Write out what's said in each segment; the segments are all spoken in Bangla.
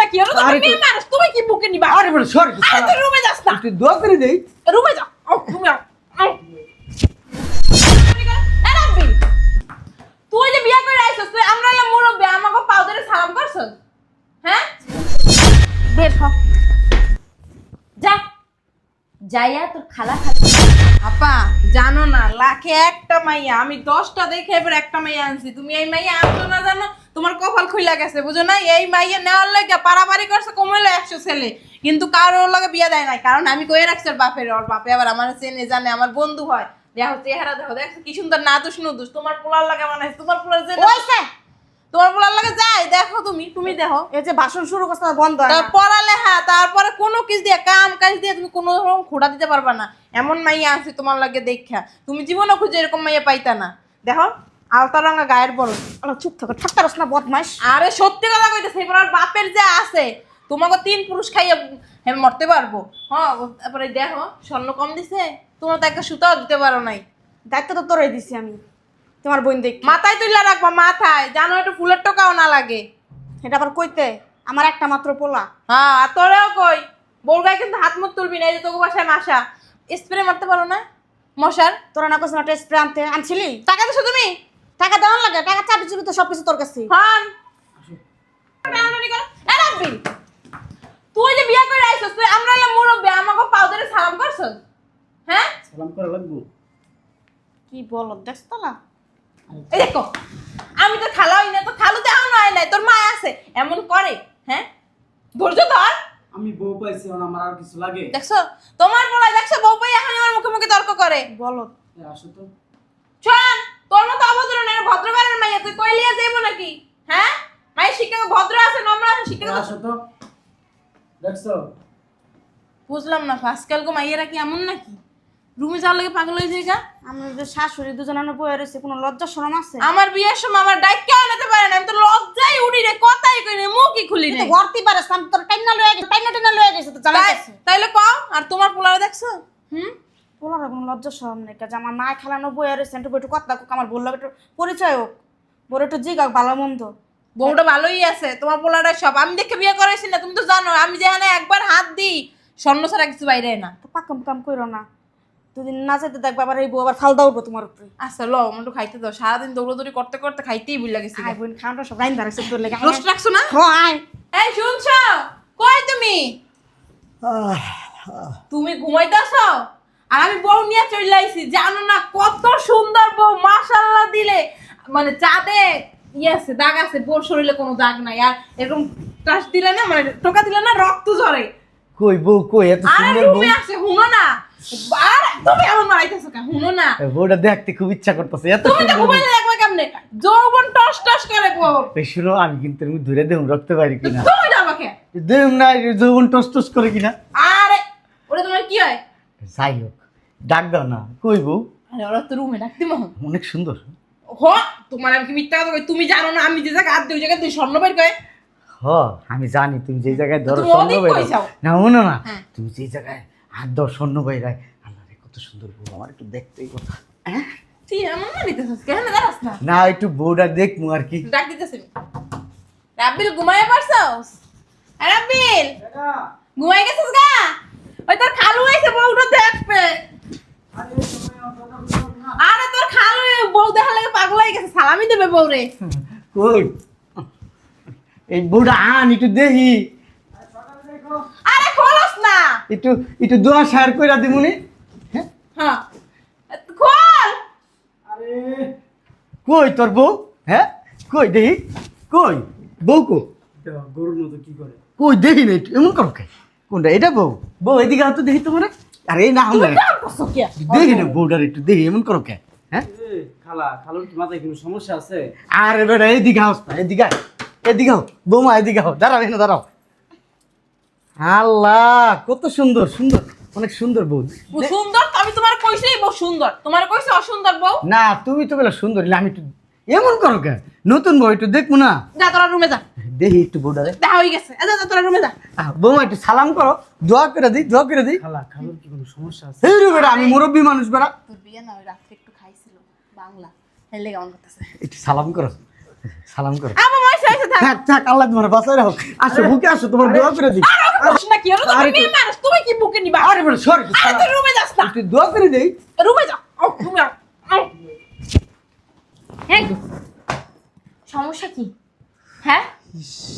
নাকি? ওরা তো মেয়ে মানুষ, তুমি কি বুকে নিবা? আরে বড় সরি আরে তুই রুমে যাস না। তুই দোয়া করে দেই। রুমে যা। রুমে যাও। এ রাব্বি, তুই যে বিয়া করে আইছস, তুই আমরা হলাম মুরব্বি, আমাকে পাও ধরে সালাম করছস? হ্যাঁ? বের হ। যা। যাইয়া তোর খালা খাচ্ছে। আপা জানো না, লাখে একটা মাইয়া, আমি 10টা দেখে এবার একটা মাইয়া আনছি। তুমি এই মাইয়া আনছো না জানো, তোমার কপাল খুইলা গেছে, বুঝো না? এই মাইয়া নেওয়ার লাগে পারাপারি করছে কমলে 100 ছেলে, কিন্তু কারোর লাগে বিয়া দেয় নাই, কারণ আমি কয়ে রাখছি ওর বাপের। ওর বাপে আবার আমার চেনে জানে, আমার বন্ধু হয়। দেখো চেহারা দেখো, দেখছো কি সুন্দর, না দুষ নুদুষ। তোমার পোলার লাগে মানে তোমার পোলার যে ওইছে তোমার পোলার লাগে যায়, দেখো তুমি দেখো। এই যে ভাষণ শুরু করছ না বন্ধ হয় না। পড়ালেখা, তারপরে কোনো কিছু দিয়ে কাম কাজ দিয়ে তুমি কোনো রকম খোঁড়া দিতে পারবা না। এমন মাইয়া আছে তোমার লাগে দেখা, তুমি জীবনে খুঁজে এরকম মাইয়া পাইতা না। দেখো আলতা রঙা গায়ের বড়। আলো চুপ থাকো, ঠাট্টা রস না বদমাইশ। আরে সত্যি কথা কইতেছে, এবার আর বাপের যে আছে, তোমাকে 3 পুরুষ খাইয়া মরতে পারবো। হ্যাঁ, তারপরে দেখো স্বর্ণ কম দিছে, তোমরা তো একটা সুতাও দিতে পারো নাই। দায়িত্ব তো তোরাই দিছি আমি, তোমার বোন দেখ। মাথায় তুইলা রাখবা, মাথায় জানো একটু ফুলের টোকাও না লাগে। এটা আবার কইতে আমার একটা মাত্র পোলা। হ্যাঁ, আর তোরেও কই, বউগায় কিন্তু হাত মুখ তুলবি না। এই যে তোকে বাসায় মাসা স্প্রে মারতে পারো না মশার? তোরা না কোথাও একটা স্প্রে আনতে আনছিলি? টাকা দিছো তুমি? টাকা দেওয়ার লাগে, টাকা চাবি চুবি তো সবকিছু তোর কাছে। হ্যাঁ, তুই যে বিয়া করে আইছস, তুই আমরা হলাম মুরব্বি, আমাকে পাও ধরে সালাম করছস? হ্যাঁ, সালাম করা লাগবো। কি বলো দেখছ না? এই দেখো, আমি তো খালা হই না, তো খালু দেওয়া নয় নাই, তোর মা আছে এমন করে? হ্যাঁ, ধৈর্য ধর। আমি বউ পাইছি, এখন আমার আর কিছু লাগে? দেখছো তোমার বলাই, দেখছো বউ পাই এখন আমার মুখে মুখে তর্ক করে। বলো আসো তো। শোন, তোর মতো অভদ্র না, ভদ্র ঘরের মাইয়া, তুই কইলিয়া যাইবো নাকি? হ্যাঁ, মাই শিক্ষা ভদ্র আছে, নম্র আছে, শিক্ষা। আসো তো। দেখছো? বুঝলাম না, আজকাল গো মাইয়ারা কি এমন নাকি? রুমে যাওয়ার লাগে পাগল হয়ে যায়? আমরা যে শাশুড়ি দুজনে বয়ে রয়েছে, কোনো লজ্জা শরম আছে? আমার বিয়ের সময় আমার ডাইক কেউ নিতে পারে না, আমি তো লজ্জায় উড়ি রে, কথাই কই না, মুখই খুলি না। গর্তি পারস আমি তোর টাইনা লয়ে গেছে, টাইনা লয়ে গেছে তো জানা গেছে। তাইলে কও, আর তোমার পোলারে দেখছো? পোলার কোনো লজ্জা শরম নেই, কাজ আমার মা খেলানো বয়ে রয়েছে, একটু একটু কথা কোক, আমার বললো একটু পরিচয় হোক, বড় একটু জিগাক ভালো মন্দ। বউটা ভালোই আছে, তোমার পোলারে সব আমি দেখে বিয়ে করাইছি না, তুমি তো জানো আমি যেখানে একবার হাত দিই স্বর্ণ ছাড়া কিছু বাইরে না। তো পাকাম কাম কইরো না, দুদিন না যেতে দেখবা আবার এই বউ আবার ফালদা উঠবো তোমার উপরে। আচ্ছা ল, আমার একটু খাইতে দাও, সারাদিন দৌড়াদৌড়ি করতে করতে খাইতেই ভুল লাগেছে। আই বোন খাওয়াটা সব রাইন ধরেছে তোর লেগে। রোস্ট রাখছো না? হ্যাঁ আয়। এই শুনছো, কই তুমি? তুমি ঘুমাইতেছো আর আমি বউ নিয়ে চলে আইছি, জানো না কত সুন্দর বউ, মাশাআল্লাহ দিলে, মানে চাঁদে আছে দাগ আছে, বউর শরীরে কোনো দাগ নাই। আর এরকম টাচ দিলে না, মানে টোকা দিলে না রক্ত ঝরে। কই বউ কই, এত আরে সুন্দর বউ? রুমে আছে, হুনো না। আর তুমি এমন মারাইতেছো কেন? হুনো না, বউটা দেখতে খুব ইচ্ছা করতেছে, এত তুমি তো সুন্দর বউ। ঘুমাইলে দেখবে কেমনে যৌবন টস টস করে বউ। এই শুনো, আমি কিন্তু তুমি ধরে দেব রক্ত পারি কিনা, তুমি দাও আমাকে। দেব না যৌবন টস টস করে কিনা। আরে ওরে তোমার কি হয়? যাই হোক, ডাক দাও না। কই বউ? আরে ওরা তো রুমে ডাকতে মোহন। অনেক সুন্দর। হ, তোমার আমি কি মিথ্যা কথা কই? তুমি জানো না আমি যে জায়গায় হাত দিই ওই জায়গায় তুই স্বর্ণ বের করে? হ, আমি জানি তুমি যে জায়গায় ধরো তুমি স্বর্ণ অধিক বাইরে কইছাও। না, শুনো না, হ্যাঁ। তুমি যে জায়গায় হাত ধর স্বর্ণ বাইরে, আল্লাহ রে কত সুন্দর বউ, আমার একটু দেখতেই কথা। তুই এমন না দিতেছিস কেন, দাঁড়াস না। না, একটু বউটা দেখমু আর কি। ডাক দিতেছি। রাব্বিল ঘুমায় পারছস? রাব্বিল ঘুমায় গেছিস গা? ওই তোর খালু আইছে, বউটা দেখবে। আরে তোর খালু বউ দেখা লাগে পাগল হয়ে গেছে, সালামি দেবে বউরে। কই এই বউটা আন, একটু দেখি, আরে খোলস না। একটু একটু দোয়া শেয়ার কইরা দিমুনি। হ্যাঁ, হ্যাঁ খোল। আরে কই তোর বউ? হ্যাঁ, কই দেখি, কই বউ? কো গরুর মতো কি করে? কই দেখি না, একটু এমন করো কে? কোনটা এটা বউ? বউ এদিকে আও তো দেখি তোমার। আরে এই না আমরা দেখি না বউটার, একটু দেখি এমন করো কে? হ্যাঁ, খালা খালুর কি মাথায় কোনো সমস্যা আছে? আরে বেটা এদিকে আস না, এদিকে আয়, এদিকে আও বৌমা, এদিকে আও, দাঁড়াও এখানে দাঁড়াও। আল্লাহ কত সুন্দর, সুন্দর, অনেক সুন্দর বউ। সুন্দর তো আমি তোমার কইছি বউ সুন্দর, তোমার কইছে অসুন্দর বউ? না তুমি তো বলে সুন্দর, আমি একটু এমন করো কে? নতুন বউ একটু দেখবো না? যা তোরা রুমে যা, দেখি একটু বউটা দেখ। দেখা হয়ে গেছে। যা তোরা রুমে যা। বৌমা একটু সালাম করো, দোয়া করে দিই, দোয়া করে দিই। খালা খালুর কি কোনো সমস্যা আছে? এই রে বেটা, আমি মুরব্বী মানুষ বেটা। তোর বিয়ে না ওই রাত্রে একটু খাইছিল বাংলা, হেলে কেমন করতেছে? একটু সালাম করো, সালাম করো। আমার মাইসে এসে থাক। থাক থাক, আল্লাহ তোমার বাঁচায় রাখো। আসো বুকে আসো, তোমার দোয়া করে দিই। না কি হলো, তুমি আরে মেয়ে মানুষ, তুমি কি বুকে নিবা? আরে বড় সর, আরে তুই রুমে যাস না, তুই দোয়া করে দেই। রুমে যা। রুমে যাও। এই সমস্যা কি? হ্যাঁ,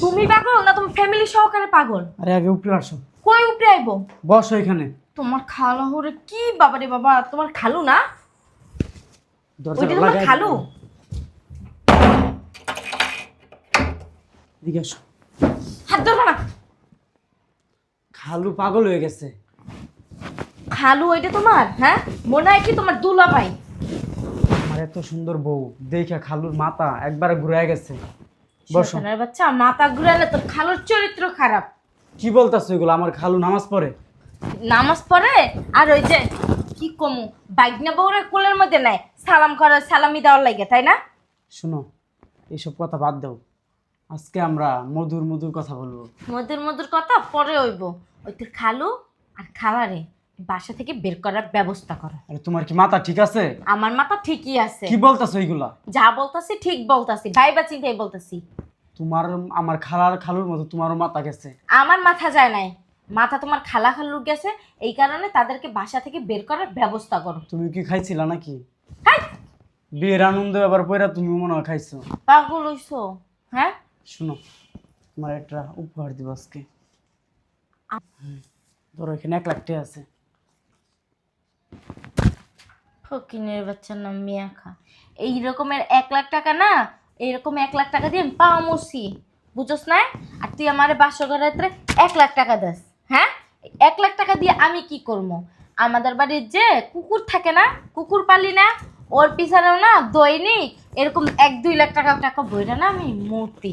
তুমি পাগল না তোমার ফ্যামিলি সহকারে পাগল? আরে আগে উপরে আসো, কই উপরে আইবো? বসো এখানে। তোমার খালা হরে কি বাবা রে বাবা, তোমার খালু না? দরজা ওইটা তোমার লাগাই খালু? এদিকে আসো। হাত ধরবা না। খালু পাগল হয়ে গেছে। খালু ওইটা তোমার? হ্যাঁ, মনে হয় কি তোমার দুলা ভাই? আমার এত সুন্দর বউ দেখে খালুর মাথা একবারে ঘুরে গেছে। বসো। শয়তানের বাচ্চা, মাথা ঘুরালে তোর খালুর চরিত্র খারাপ। কি বলতাছো এগুলো? আমার খালু নামাজ পড়ে। নামাজ পড়ে আর ওই যে কি কমু বাইকনা বউরে কোলের মধ্যে নেয় সালাম করে, সালামি দেওয়ার লাগে, তাই না? শোনো, এইসব কথা বাদ দাও। আজকে আমরা মধুর মধুর কথা বলবো। মধুর মধুর কথা পরে হইব। ওই তোর খালু আর খালারে বাসা থেকে বের করার ব্যবস্থা করো। আরে তোমার কি মাথা ঠিক আছে? আমার মাথা ঠিকই আছে, কি বলতাছো এইগুলা? যা বলতাছি ঠিক বলতাছি, ভাইবা চিন্তাই বলতাছি। তোমার আমার খালুর মতো তোমারও মাথা গেছে। আমার মাথা যায় নাই, মাথা তোমার খালা খালুর গেছে, এই কারণে তাদেরকে বাসা থেকে বের করার ব্যবস্থা করো। তুমি কি খাইছিলা নাকি? হাই, বিয়ের আনন্দ এবার পয়রা তুমি মনে হয় খাইছো। পাগল হইছো? হ্যাঁ, শোনো, তোমার একটা উপহার দিব আজকে। ধরো এখানে 1,00,000 টাকা আছে। ফকিনের বাচ্চার নাম মিয়া খা। এই রকমের 1,00,000 টাকা না, এইরকম 1,00,000 টাকা দিয়ে আমি পাওয়া মরছি, বুঝোস না? আর তুই আমার বাসর রাত্রে 1,00,000 টাকা দাস। হ্যাঁ, 1,00,000 টাকা দিয়ে আমি কি করবো? আমাদের বাড়ির যে কুকুর থাকে না, কুকুর পালি না, ওর পিছনেও না দৈনিক এরকম 1-2 লাখ টাকা টাকা বইরা না আমি মূর্তি।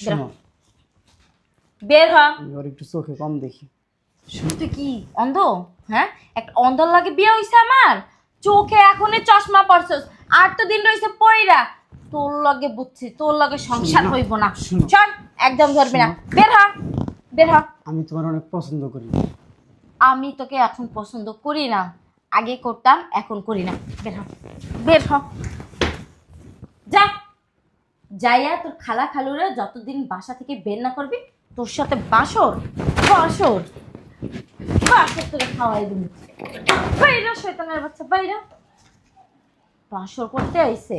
শোনো, বের হ। আমি ওর একটু চোখে কম দেখি। তুই কি অন্ধ? হ্যাঁ, একটা অন্ধর লাগে বিয়ে হইছে আমার, চোখে এখনই চশমা পরছস, আর তো দিন রইছে পয়রা। তোর লগে বুঝছি, তোর লগে সংসার শোনো, হইব না। শোনো। চল, একদম ধরবি না। বের হ, বের হ। আমি তোমার অনেক পছন্দ করি। আমি তোকে এখন পছন্দ করি না, আগে করতাম, এখন করি না। বের হ, বের হ। যা, যাইয়া তোর খালা খালুরে যতদিন বাসা থেকে বের না করবি, তোর সাথে বাসর বাসর বাসর তোকে খাওয়াই দিবি। বাইরা শয়তানের বাচ্চা, বাইরা। বাসর করতে আইছে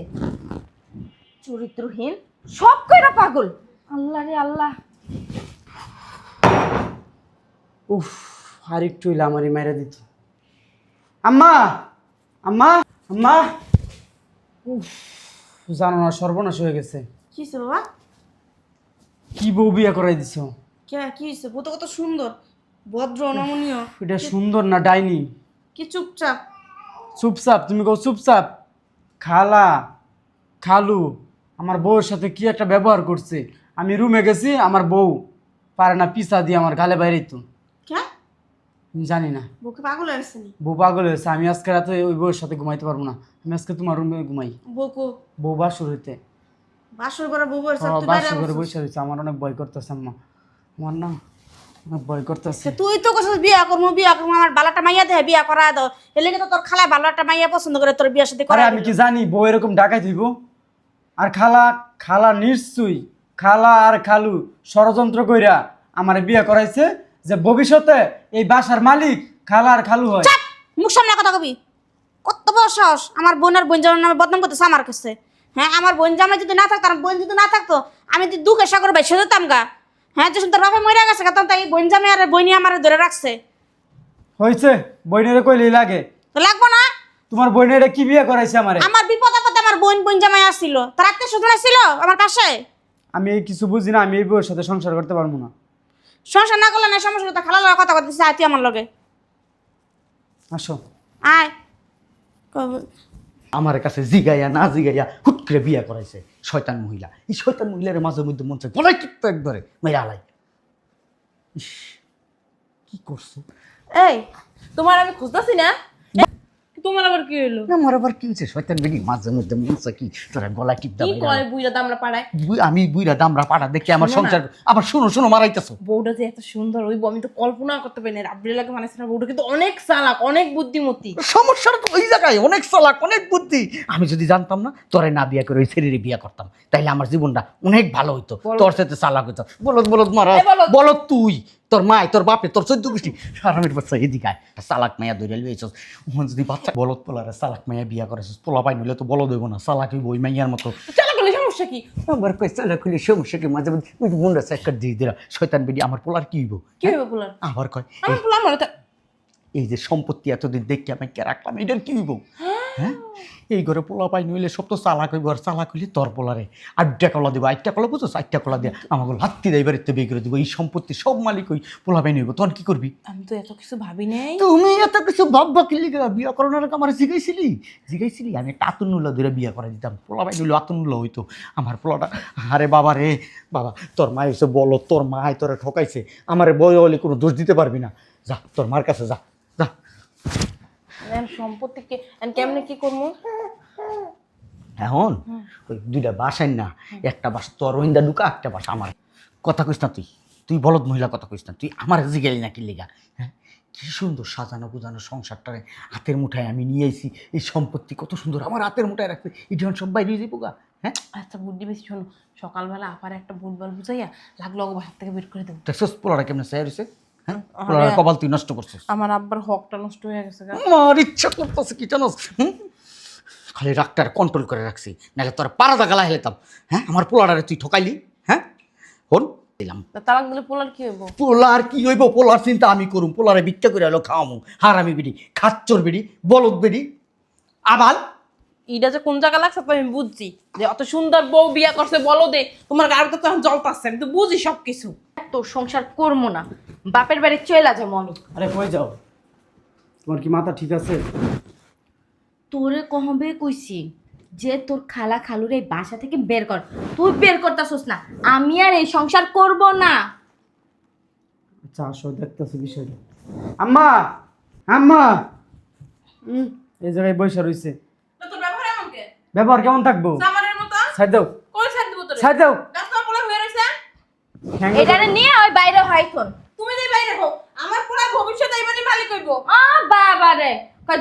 চরিত্রহীন, সব কইরা পাগল। আল্লাহ রে আল্লাহ। উফ, আর একটু হইলে আমারই মেরে দিত। আম্মা, আম্মা, আম্মা। উফ, জানো না, সর্বনাশ হয়ে গেছে। কি হয়েছে বাবা? কি বউ বিয়ে করাই দিছ? কে কি হয়েছে? বউ তো কত সুন্দর, ভদ্র, নমনীয়। এটা সুন্দর না ডাইনি? কি চুপচাপ? চুপচাপ? তুমি কও চুপচাপ? খালা খালু আমার বউয়ের সাথে কি একটা ব্যবহার করছে। আমি রুমে গেছি, আমার বউ পারে না পিছা দিয়ে আমার গালে বাইরে তো। কে? আমি জানি না, বউকে পাগল হয়ে গেছে নি? বউ পাগল হয়েছে। আমি আজকে রাতে ওই বউয়ের সাথে ঘুমাইতে পারবো না। আমি আজকে তোমার রুমে ঘুমাই। বউকো বউ বাসুর হইতে বাসর করে বউ বসে তুই বাইরে বাসুর করে বসছিস। বসে রয়েছে। আমার অনেক ভয় করতেছে আম্মা, আমার না অনেক ভয় করতেছে। তুই তো কইছিস বিয়া করবো বিয়া করবো, আমার বালাটা মাইয়া দেয় বিয়া করা দাও। এর লেগে তো তোর খালা বালাটা মাইয়া পছন্দ করে তোর বিয়ার সাথে আরে করা। আমি কি জানি বউ এরকম ডাকাই দিব? আর খালা খালা নিশ্চয়ই, খালা আর খালু ষড়যন্ত্র কইরা আমার বিয়ে করাইছে যে ভবিষ্যতে এই বাসার মালিক খালা আর খালু হয়। চাপ, মুখ সামনে কথা কবি। কত বড় সাহস আমার বোন আর বোন জামার নামে বদনাম করতেছে আমার কাছে। হ্যাঁ, আমার বোন জামাই যদি না থাকতো, আমার বোন যদি না থাকতো, আমি যদি দুঃখের সাগর বাইসে যেতাম গা। হ্যাঁ, যে তোর বাপে মরে গেছে তখন তাই বোন জামাই আর বইনি আমার ধরে রাখছে। হয়েছে, বইনেরে কইলেই লাগে। তো লাগবো না? তোমার বইনেরে কি বিয়ে করাইছে আমারে? আমার বিপদ আপদে আমার বোন বোন জামাই আসছিল, তার আত্মীয় স্বজন আসছিল আমার পাশে। আমি এই কিছু বুঝি না, আমি এই বউয়ের সাথে সংসার করতে পারবো না। সংসার না করলে না সমস্যা, তা খালা লাগা কথা বলতেছে আয় তুই আমার লগে আসো। আয়। আমার কাছে জিগাইয়া না জিগাইয়া হুট করে বিয়া করাইছে শয়তান মহিলা। এই শয়তান মহিলার মাঝে মধ্যে মন চায় বলাই টিপতো একবারে মেয়েরা আলাই। ইস, কি করছো? এই তোমার আমি খুঁজতেছি না, তোমার আবার কি হলো? আমার আবার কি হয়েছে? শয়তান বেরি মাঝে মধ্যে মনসা কি তোরা গলা টিপ কি করে বুইরা দামরা পাড়ায়? আমি বুইরা দামরা পাড়া দেখে আমার শোনো না। সংসার আবার শোনো মারাইতেছো। বউটা যে এত সুন্দর হইব আমি তো কল্পনা করতে পারি না। আব্দুল্লাহকে মানাইছে না, বউটা কিন্তু অনেক চালাক, অনেক বুদ্ধিমতী। সমস্যাটা তো ওই জায়গায়, অনেক চালাক, অনেক বুদ্ধি। আমি যদি জানতাম না তোরে না বিয়া করে ওই ছেলেরে বিয়া করতাম, তাইলে আমার জীবনটা অনেক ভালো হইতো, তোর সাথে চালাক হইতো। বলদ মারা এই বলদ। বলদ তুই, তোর মায়, তোর বাপে, তোর 14 গোষ্ঠী সারামের বাচ্চা এদিকে আয়। চালাক মাইয়া ধরে লইছস, ওখানে যদি বাচ্চা বলদ পোলারে চালাক মাইয়া বিয়া করেছিস, পোলা পাই নইলে তো বলদ হইব না, চালাক হইব ওই মাইয়ার মতো। চালাক হলে সমস্যা কি? আমার কই চালাক হইলে সমস্যা কি? মাঝে মাঝে ওই মুন্ডা চেক দিয়ে দিলা শয়তান বেডি। আমার পোলার কি হইব? কি হবে বলার? আবার কয় আমার পোলা আমার তো এই যে সম্পত্তি এতদিন দেখে আমি কে রাখলাম, এটার কি হইব? হ্যাঁ, এই ঘরে পোলা পাই নইলে সব তো চালাক হইব। আর চালাক হইলে তোর পোলারে 8টা কলা দিব, 8টা কলা বুঝছো, 8টা কলা দিয়ে আমাকে হাত্তি দেয় বাড়িতে বিয়ে করে দিব। এই সম্পত্তি সব মালিক ওই পোলা পাই নইব, তখন কি করবি? আমি তো এত কিছু ভাবি নাই। তুমি এত কিছু ভাববা কি লিগা? বিয়া করানোর আগে আমার জিগাইছিলি আমি একটা আতুনুল্লা ধরে বিয়া করে দিতাম। পোলা পাই নইলে আতুনুল্লা হইতো আমার পোলাটা। আরে বাবা রে বাবা, তোর মা এসে বলো, তোর মায় তোরা ঠকাইছে, আমারে বই হলে কোনো দোষ দিতে পারবি না। যা তোর মার কাছে যা যা। সম্পত্তিকে কেমনে কি করবো এখন ওই 2টা বাসায় না, একটা বাস তোর রহিন্দা ঢুকা, একটা বাস আমার। কথা কইস না তুই বলদ মহিলা, কথা কইস না তুই। আমার জিগাইলি না কি লেগা? হ্যাঁ, কি সুন্দর সাজানো গুজানো সংসারটারে হাতের মুঠায় আমি নিয়ে আইছি। এই সম্পত্তি কত সুন্দর আমার হাতের মুঠায় রাখছে, এটা সব বাইরে যাবো গা। হ্যাঁ, আচ্ছা বুদ্ধি বেশি। শোনো, সকালবেলা আবার একটা ভুলভাল বুঝাইয়া লাগলো বাসার থেকে বের করে দেবো। দেখছিস পোলাটা কেমনে চাই রয়েছে? হ্যাঁ, পোলার কপাল তুই নষ্ট করছিস। আমার আব্বার হকটা নষ্ট হয়ে গেছে গা। আমার ইচ্ছা করতেছে কি জানোস? খালি রাগটার কন্ট্রোল করে রাখছি, নাহলে তোর পাড়া গালা হেলেতাম। হ্যাঁ, আমার পোলাটারে তুই ঠকাইলি। হ্যাঁ, হন দিলাম। তা তালাক দিলে পোলার কি হইব? পোলার কি হইব? পোলার চিন্তা আমি করুম। পোলারে ভিক্ষা করে এলো খাওয়ামু। হারামি বিড়ি, খাচ্চর বিড়ি, বলদ বিড়ি। আবাল ইটা যে কোন জায়গা লাগছে তো আমি বুঝছি, যে অত সুন্দর বউ বিয়া করছে বলো দে, তোমার গাড়ি তো তখন জলতাছে, আমি তো বুঝি সবকিছু। তোর সংসার করবো না, বাপের বাড়ি চলে যাবো আমি। আরে কই যাও? তোমার কি মাথা ঠিক আছে? তোরে কহবে কইছি যে তোর খালা খালুর এই বাসা থেকে বের কর। তুই বের করতাছস না, আমি আর এই সংসার করব না। আচ্ছা আসো, দেখতেছি বিষয়টা। আম্মা আম্মা, এই জায়গায় বসে রইছে। তোর ব্যবহার এমন কে? ব্যবহার কেমন থাকবো? সামারের মতো ছাড় দাও, কোন সাইড দিব তোরে? ছাড় দাও। গাছটা পোলা হয়ে রইছে। ঠ্যাং এটারে নিয়ে ওই বাইরে হয়তন। তুমি যে বাইরে হও, আমার পুরা ভবিষ্যৎ এইবারই মালিক হইব। বাবা রে,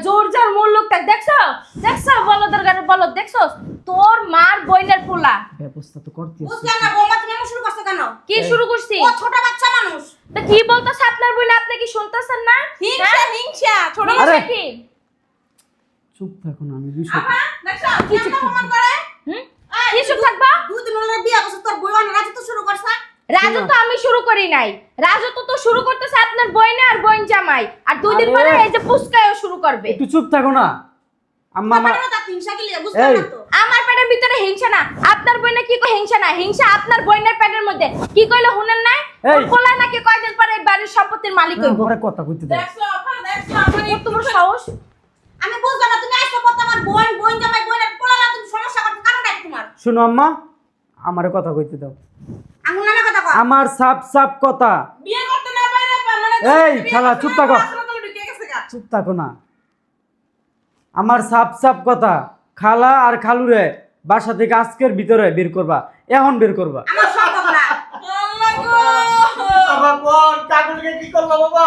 জোর যার মূল লোকটা দেখছো দেখছো, বলদের গাড়ি বলদ দেখছো। তোর মার বইনের পোলা। ব্যবস্থা তো করতে আছে। বুঝলাম না বৌমা, তুমি এমন শুরু করছো কেন? কি শুরু করছি? ও ছোট বাচ্চা মানুষ। তা কি বলতাছ আপনার বইনা? আপনি কি শুনতাছেন না? হিংসা ছোট আরে! বাচ্চা কি চুপ থাকো না, আমি বিষয় আপা দেখছো কেমন অপমান করে? কি শুরু থাকবা? দুই দিন হলো বিয়া করছে, তোর বই অনেক রাজত্ব শুরু করছে। রাজত্ব আমি শুরু করি নাই, রাজত্ব তো শুরু করতেছে আপনার বইনা আর বইন জামাই। আর 2 দিন আরে! পরে এই যে পুস্কায়ও শুরু করবে। একটু চুপ থাকো না আম্মা। আমার তারপরে তার হিংসা কি লিয়ে বুঝতে এই! না তো। আমার পেটের ভিতরে হিংসা না, আপনার বইনা কি কই হিংসা না? হিংসা আপনার বইনের পেটের মধ্যে। কি কইলো শুনেন নাই? এই! বলা নাকি কয়দিন পরে এই বাড়ির সম্পত্তির মালিক হইব। ঘরে কথা কইতে দাও। দেখছো আপা দেখছো আমার কত বড় সাহস! আমি বুঝলাম না, তুমি আইছো কত আমার বোন জামাই বোনের পোলালা, তুমি সমস্যা করতে কারণ নাই তোমার। শোনো আম্মা, আমারে কথা কইতে দাও। আঙুল নামে কথা কও। আমার সাপ সাপ কথা। বিয়ে করতে না পারে মানে এই, শালা, চুপ থাকো। ঢুকে গেছে গা। চুপ থাকো না, আমার সাপ সাপ কথা। খালা আর খালুরে বাসা থেকে আজকের ভিতরে বের করবা, এখন বের করবা। আমার সম্ভব না। আল্লাহ গো। বাবা কোন কাকুকে কি করলো বাবা?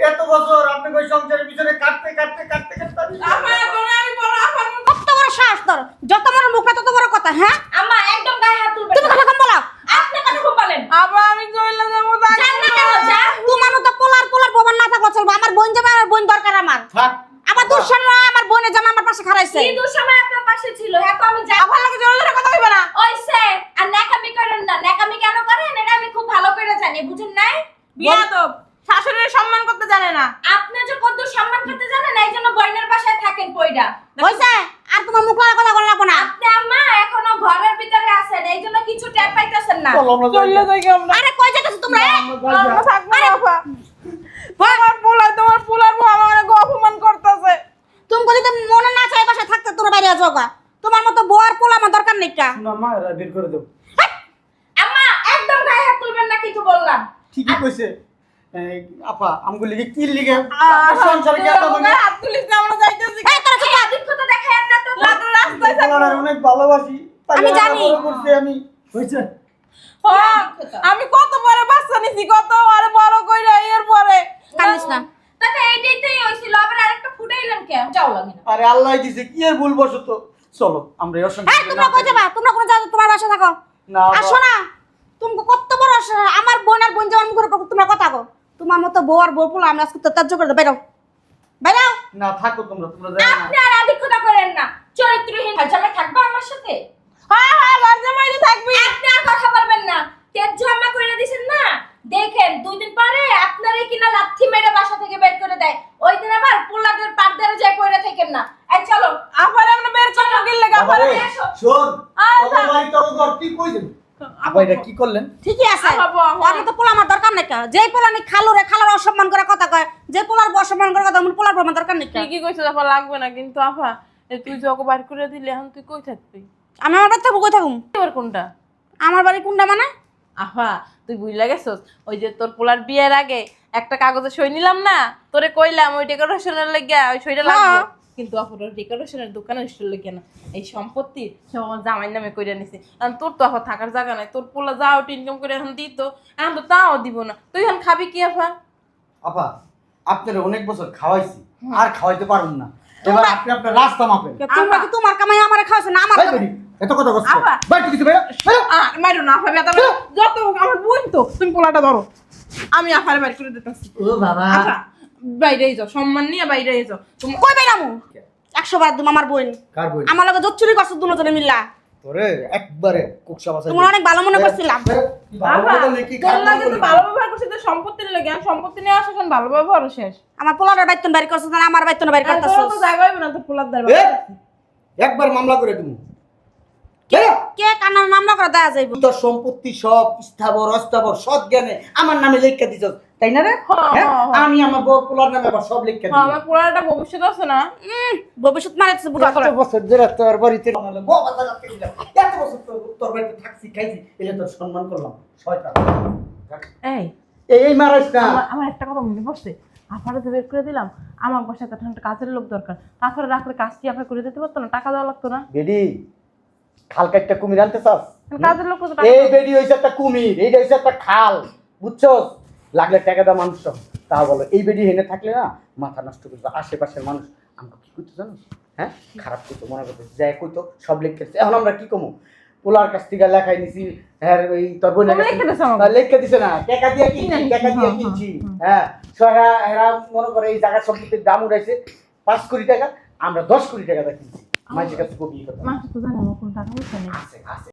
এত বছর আপনি ওই সংসারের পিছনে কাটতে আপা তোরে আমি বড় আপার মতো। কত বড় সাহস তোর, যত বড় মুখ না তত বড় কথা। হ্যাঁ, আম্মা একদম গায়ে হাত তুলবেন তুমি না। কথা কম বলো। আপনি কথা কম বলেন। আপা আমি চলে যাবো জান না কেন? যা। তোমার মতো পোলার বোন না থাকলে চলবে। আমার বোন জামাই, আমার বোন দরকার আমার। থাক। আমার দুঃসন আমার বোনের জামাই আমার পাশে খাড়াইছে। কি দুঃসময় আপনার পাশে ছিল, হ্যাঁ তো আমি জানি। আপার লাগে জোরে জোরে কথা কইবা না। ওইসে আর ন্যাকামি করেন না। ন্যাকামি কেন করেন এটা আমি খুব ভালো করে জানি, বুঝেন নাই? বিয়াদব, শাশুড়ির সম্মান করতে জানে না। আপনি যে কত সম্মান করতে জানেন, এই জন্য বইনের বাসায় থাকেন পয়ডা। হইছে? আর তোমার মুখ লাগা কথা বলা লাগবো না। আপনি আম্মা এখনো ঘরের ভিতরে আছেন, এই জন্য কিছু টের পাইতেছেন না। চলে যাই আমরা। আরে কই যেতেছ তোমরা? আমরা থাকবো না আপা। আমার পোলা তোমার পোলার বউ আমার অপমান করতেছে। তুমি যদি মনে না চাই বাসায় থাকতে, তোমরা বাইরে যাওগা। তোমার মতো বউ আর পোলা আমার দরকার নেই কা। শোনো আম্মা, এরা বের করে দাও। আম্মা একদম গায়ে হাত তুলবেন না, কিছু বললাম। ঠিকই কইছে। আপা আমগুলি কি লিগে সংসারে কি এত মানে হাত তুলিস না, আমরা যাইতেছি। এই তোরা চুপ কর। দিক্ষতা দেখায় না তো। রাস্তায় পোলারে অনেক ভালোবাসি তাই আমি ওরা জানি। বড় করছে আমি হইছে হ্যাঁ, আমি কত বড় বাচ্চা নিছি, কত বড় বড় কইরা এর পরে কানিস না। তাতে এইটাই হইছিল, আবার আরেকটা ফুটাইলেন কেন? যাও লাগে না। আরে আল্লাহ দিছে কি এর ভুল বসত চলো আমরা এই অসংখ্য এই তোমরা কই যাবা? তোমরা কোন যাও, তোমার বাসা থাকো। না আপা। আসো না। তুমি কত বড় আমার বোন আর বোন যেমন করে তোমরা কথা কো। তোমার মতো বউ আর বউ পোলা আমি আজকে তো ত্যায্য করে দেব। বাইরাও বাইরাও। না থাকো তোমরা যাও না আপনি আর আদিক্ষতা করেন না। চরিত্রহীন জামাই থাকবে আমার সাথে? হ্যাঁ হ্যাঁ, ঘর জামাই তো থাকবি। আপনি আর কথা বলবেন না। তেজ জামা কইরা দিছেন না, দেখেন 2 দিন পরে আপনারই কিনা লাথি মেরে বাসা থেকে বের করে দেয়। ওই দিন আবার পোলাদের পাড়দারে যায় কইরা থাকেন না। এই চলো। আপারে আমরা বের করবো গিল্লে গাপারে। বাবারে, শোন তোর বাড়ি তোর ঘর কি কইছেন আপা এটা কি করলেন ঠিকই আছে। আব্বা, ওর মতো পোলা আমার দরকার নাই কা। যেই পোলা নি খালুরে খালার অসম্মান করে কথা কয়, যে পোলার অসম্মান করে কথা, পোলার আমার দরকার নাই কা। ঠিকই কইছিস আপা, লাগবে না কিন্তু আপা, তুই যখন বাইর করে দিলি এখন তুই কই থাকবি? আমি আমার বাড়ি থাকবো, কই থাকুম? তোর কোনটা? আমার বাড়ি কোনটা মানে? আফা তুই বুঝলা গেছস, ওই যে তোর পোলার বিয়ের আগে একটা কাগজে সই নিলাম না, তোরে কইলাম ওই ডেকোরেশনের লাগিয়া ওই সইটা লাগবে, কিন্তু আপুর ডেকোরেশনের দোকানের সই লাগিয়া না, এই সম্পত্তি সব আমার জামাইর নামে কইরা নিছে। এখন তোর তো আপা থাকার জায়গা নাই, তোর পোলা যা ওটা ইনকাম করে এখন দিত, এখন তো তাও দিব না, তুই এখন খাবি কি আপা? আপা আপনারা অনেক বছর খাওয়াইছি আর খাওয়াইতে পারুন না এবার আপনি আপনার রাস্তা মাপেন তোমরা কি তোমার কামাই আমারে খাওয়াছো না আমার এই বেরি, এত কথা কষ্ট আপা। বাইরে কিছু বেরো বেরো। মারো না আপা, বেতা মারো। যত আমার বোন তো, তুমি পোলাটা ধরো, আমি আপারে বাইর করে দিতেছি। ও বাবা আপা বাইরেই যাও, সম্মান নিয়ে বাইরেই যাও তুমি। কই বাইরামু? 100 বার দুম আমার বোন। কার বই আমার লগে জচ্চুরি করছো দুজনে মিল্লা। তোরে একবারে কুকসা বাসা তোমার অনেক ভালো মনে করছিলাম। কি ভালো আপা, বলে কি তোর খারাপ লাগে তো বলে ভালো ব্যবহার করছিস, তোর সম্পত্তির লাগে, আর সম্পত্তি নিয়ে আসা এখন ভালো ব্যবহারও শেষ। আমার পোলার বাইতন বাড়ি করছো না আমার বাইতন বাড়ি আর তোর করতেছো? তো জায়গা হইবে না তোর পোলার দ্বারা। এ, একবার মামলা করে তুমি কে কানার মামলা করে দেয়া যাইব? তোর সম্পত্তি সব স্থাবর অস্থাবর সৎ জ্ঞানে আমার নামে লেখা দিছ তাই না রে হ্যাঁ, হ্যাঁ? হ্যাঁ, হ্যাঁ। আমি আমার বড় পোলার নামে আবার সব লেখা হ্যাঁ, দিই আমার পোলার একটা ভবিষ্যৎ আছে না। ভবিষ্যৎ মারাইছে বুড়া করে। এত বছর ধরে তোর বাড়িতে বাবা দাদা দিলাম এত বছর তোর বাড়িতে থাকছি খাইছি এটা তোর সম্মান করলাম শয়তান এই এই মারাইস না আমার একটা কথা মনে পড়ছে, আপারে তো বের করে দিলাম, আমার বাসায় একটা কাজের লোক দরকার, তারপরে রাখলে কাজটি আপা করে দিতে পারতো না, টাকা দেওয়া লাগতো না। বেডি খালকা একটা কুমির আনতে চাস কাজের লোক তো টাকা এই বেডি হইছে একটা কুমির এইটা হইছে একটা খাল বুঝছস লাগলে টাকা দাও মানুষ তা বলো এই বেডি হেনে থাকলে না মাথা নষ্ট করতো আশেপাশের মানুষ আমাকে কি করতো জানিস হ্যাঁ খারাপ করতো মনে করতো যাই কইতো সব লিখতেছে এখন আমরা কি কমু পোলার কাছ থেকে লেখাই নিছি হ্যাঁ এই তোর বোনের তুমি লিখে দিছো আমাকে? লেখা দিছে না টাকা দিয়ে কিনছি টাকা দিয়ে কিনছি হ্যাঁ সরা এরা মনে করে এই জায়গা সম্পত্তির দাম উঠাইছে 5 কোটি টাকা আমরা 10 কোটি টাকা দিয়ে কিনছি মাঝে কাছে কবি কথা মাস তো জানি আমার কোনো টাকা পয়সা নেই। আছে আছে